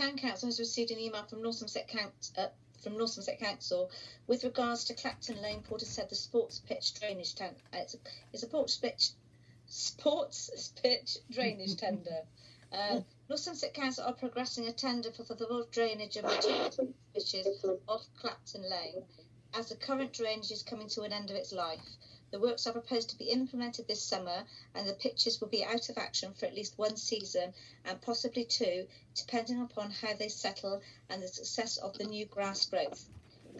Town Council has received an email from North Somerset Council with regards to Clapton Lane, Portishead, the sports pitch drainage tender. It's a sports pitch drainage tender. North Somerset Council are progressing a tender for the drainage of the pitches off Clapton Lane, as the current drainage is coming to an end of its life. The works are proposed to be implemented this summer, and the pitches will be out of action for at least one season and possibly two, depending upon how they settle and the success of the new grass growth.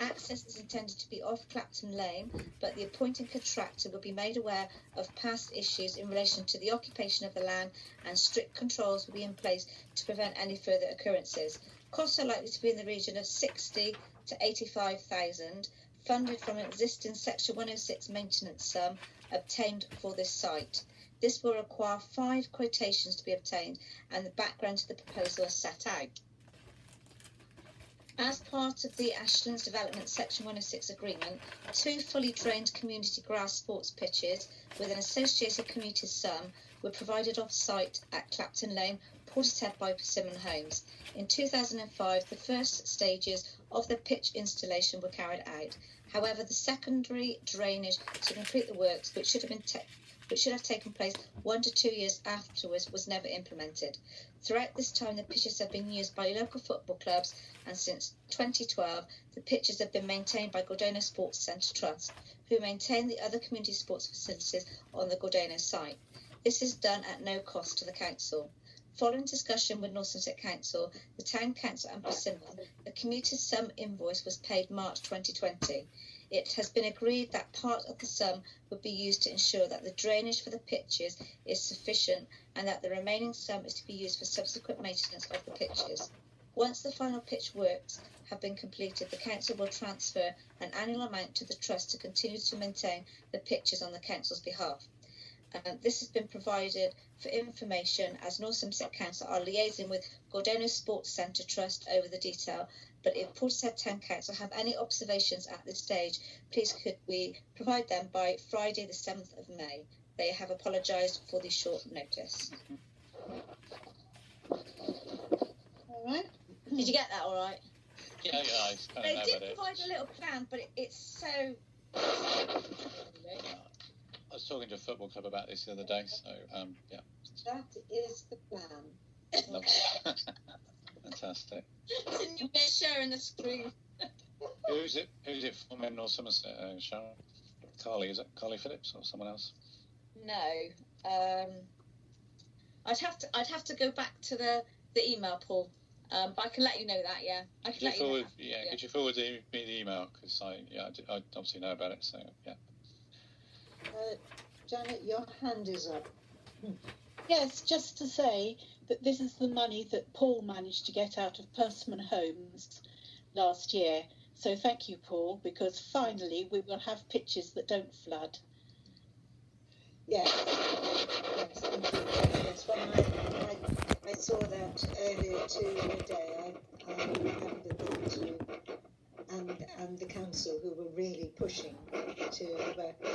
Access is intended to be off Clapton Lane, but the appointed contractor will be made aware of past issues in relation to the occupation of the land, and strict controls will be in place to prevent any further occurrences. Costs are likely to be in the region of 60 to 85,000, funded from an existing Section 106 maintenance sum obtained for this site. This will require 5 quotations to be obtained, and the background to the proposal is set out. As part of the Ashlands Development Section 106 agreement, 2 fully drained community grass sports pitches with an associated community sum were provided off-site at Clapton Lane, Portishead by Persimmon Homes. In 2005, the first stages of the pitch installation were carried out. However, the secondary drainage to complete the works, which should have taken place 1 to 2 years afterwards, was never implemented. Throughout this time, the pitches have been used by local football clubs, and since 2012, the pitches have been maintained by Gordona Sports Centre Trust, who maintain the other community sports facilities on the Gordona site. This is done at no cost to the council. Following discussion with North Somerset Council, the Town Council and Persimmon, the commuter sum invoice was paid March 2020. It has been agreed that part of the sum would be used to ensure that the drainage for the pitches is sufficient, and that the remaining sum is to be used for subsequent maintenance of the pitches. Once the final pitch works have been completed, the council will transfer an annual amount to the trust to continue to maintain the pitches on the council's behalf. This has been provided for information, as North Somerset Council are liaising with Gordona Sports Centre Trust over the detail. But if Portishead Town Council have any observations at this stage, please could we provide them by Friday the 7th of May. They have apologised for the short notice. All right. Did you get that all right? Yeah, They did provide a little plan, but it's so... I was talking to a football club about this the other day, so yeah. That is the plan. Fantastic. You're sharing the screen. Who's it from in North Somerset, Sharon? Carly, is it Carly Phillips or someone else? No. I'd have to go back to the email, Paul. But I can let you know that, yeah. Could you forward me the email? Because I obviously know about it, so yeah. Janet, your hand is up. Yes, just to say that this is the money that Paul managed to get out of Persimmon Homes last year. So thank you, Paul, because finally we will have pitches that don't flood. Yes, thank you. Yes, when I saw that earlier today, I handed it on to and the council, who were really pushing to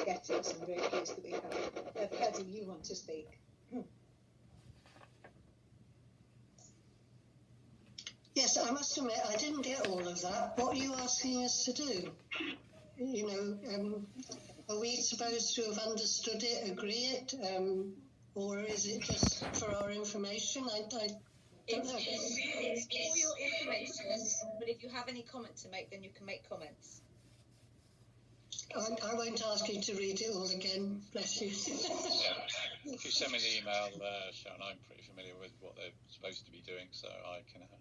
get it. So I'm very pleased that we have. Paddy, you want to speak? Yes, I must admit I didn't get all of that. What are you asking us to do? You know, are we supposed to have understood it, agree it, or is it just for our information? I don't know. It's for your information, but if you have any comment to make, then you can make comments. I won't ask you to read it all again, bless you. Yeah. If you send me the email, Sharon, I'm pretty familiar with what they're supposed to be doing, so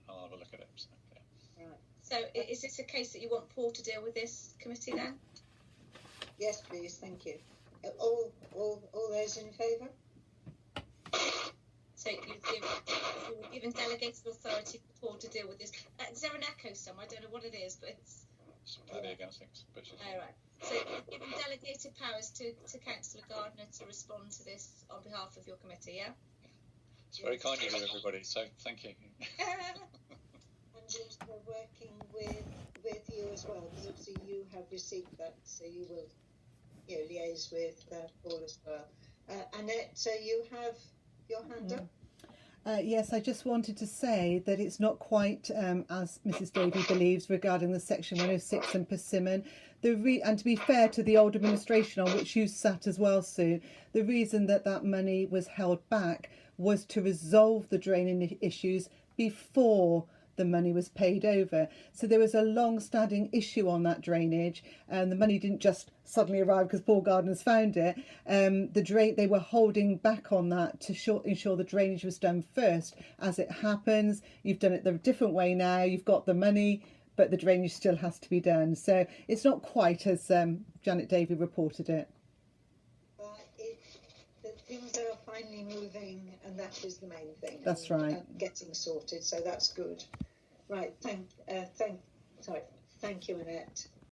I'll have a look at it. So, yeah. Right. So is this a case that you want Paul to deal with this committee then? Yes, please, thank you. All those in favour? So you've given delegated authority for Paul to deal with this. Is there an echo somewhere? I don't know what it is, but it's... Paddy against things. All right. So you've given delegated powers to Councillor Gardner to respond to this on behalf of your committee, yeah? It's very kind of you, everybody, so thank you. And we're working with you as well, because obviously you have received that, so you will liaise with Paul as well. Annette, so you have your hand up? Yes, I just wanted to say that it's not quite as Mrs Davey believes regarding the Section 106 and Persimmon. And to be fair to the old administration on which you sat as well, Sue, the reason that that money was held back was to resolve the draining issues before the money was paid over. So there was a long-standing issue on that drainage, and the money didn't just suddenly arrive because Paul Gardner's found it. They were holding back on that to ensure the drainage was done first. As it happens, you've done it the different way now. You've got the money, but the drainage still has to be done. So it's not quite as Janet Davey reported it. Things are finally moving, and that is the main thing. That's right. Getting sorted, so that's good. Right. Thank you, Annette.